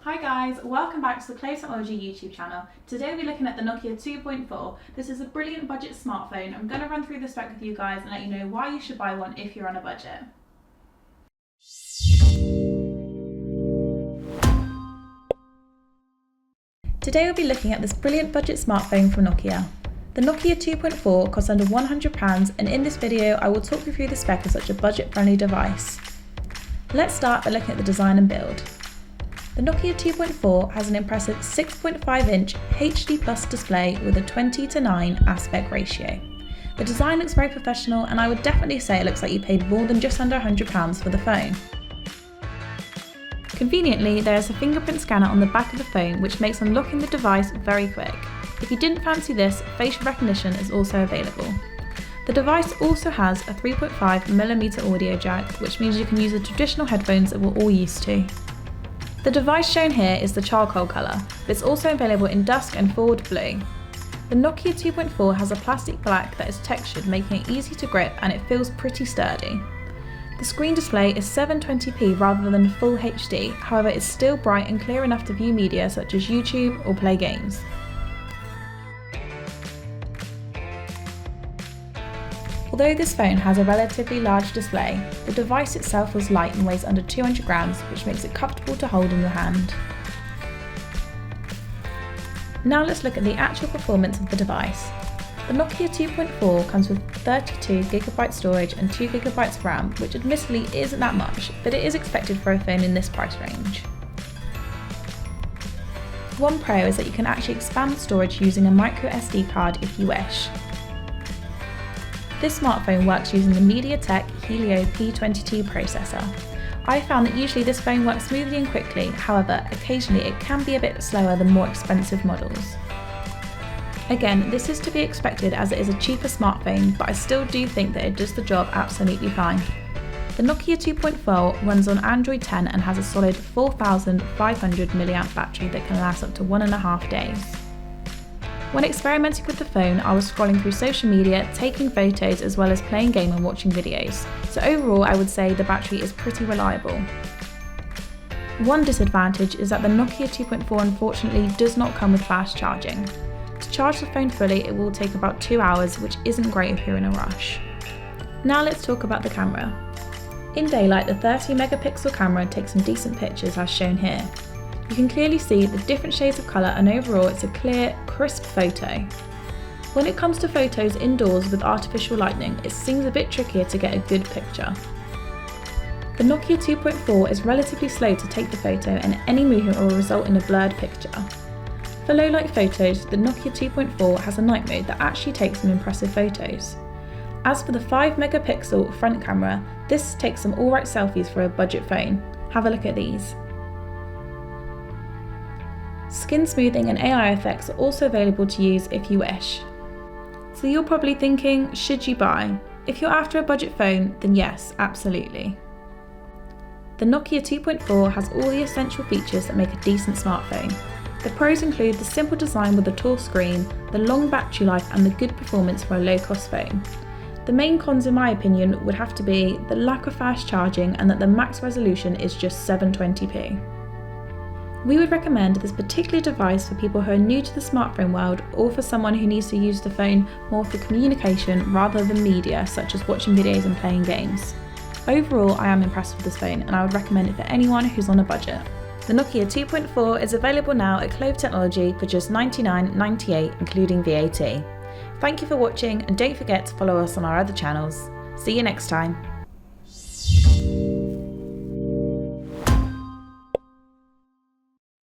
Hi guys, welcome back to the Clove Technology YouTube channel. Today we're looking at the Nokia 2.4. This is a brilliant budget smartphone. I'm going to run through the spec with you guys and let you know why you should buy one if you're on a budget. Today we'll be looking at this brilliant budget smartphone from Nokia. The Nokia 2.4 costs under £100, and in this video I will talk you through the spec of such a budget-friendly device. Let's start by looking at the design and build. The Nokia 2.4 has an impressive 6.5-inch HD Plus display with a 20:9 aspect ratio. The design looks very professional, and I would definitely say it looks like you paid more than just under £100 for the phone. Conveniently, there is a fingerprint scanner on the back of the phone which makes unlocking the device very quick. If you didn't fancy this, facial recognition is also available. The device also has a 3.5mm audio jack, which means you can use the traditional headphones that we're all used to. The device shown here is the charcoal colour, but it's also available in dusk and forward blue. The Nokia 2.4 has a plastic black that is textured, making it easy to grip, and it feels pretty sturdy. The screen display is 720p rather than full HD, however it's still bright and clear enough to view media such as YouTube or play games. Although this phone has a relatively large display, the device itself is light and weighs under 200 grams, which makes it comfortable to hold in your hand. Now let's look at the actual performance of the device. The Nokia 2.4 comes with 32GB storage and 2GB RAM, which admittedly isn't that much, but it is expected for a phone in this price range. One pro is that you can actually expand storage using a micro SD card if you wish. This smartphone works using the MediaTek Helio P22 processor. I found that usually this phone works smoothly and quickly, however, occasionally it can be a bit slower than more expensive models. Again, this is to be expected as it is a cheaper smartphone, but I still do think that it does the job absolutely fine. The Nokia 2.4 runs on Android 10 and has a solid 4500 mAh battery that can last up to 1.5 days. When experimenting with the phone, I was scrolling through social media, taking photos, as well as playing games and watching videos, so overall I would say the battery is pretty reliable. One disadvantage is that the Nokia 2.4 unfortunately does not come with fast charging. To charge the phone fully, it will take about 2 hours, which isn't great if you're in a rush. Now let's talk about the camera. In daylight, the 30MP camera takes some decent pictures as shown here. You can clearly see the different shades of colour, and overall it's a clear, crisp photo. When it comes to photos indoors with artificial lighting, it seems a bit trickier to get a good picture. The Nokia 2.4 is relatively slow to take the photo, and any movement will result in a blurred picture. For low light photos, the Nokia 2.4 has a night mode that actually takes some impressive photos. As for the 5MP front camera, this takes some alright selfies for a budget phone. Have a look at these. Skin smoothing and AI effects are also available to use if you wish. So you're probably thinking, should you buy? If you're after a budget phone, then yes, absolutely. The Nokia 2.4 has all the essential features that make a decent smartphone. The pros include the simple design with a tall screen, the long battery life, and the good performance for a low-cost phone. The main cons in my opinion would have to be the lack of fast charging and that the max resolution is just 720p. We would recommend this particular device for people who are new to the smartphone world, or for someone who needs to use the phone more for communication rather than media, such as watching videos and playing games. Overall, I am impressed with this phone, and I would recommend it for anyone who's on a budget. The Nokia 2.4 is available now at Clove Technology for just $99.98 including VAT. Thank you for watching, and don't forget to follow us on our other channels. See you next time.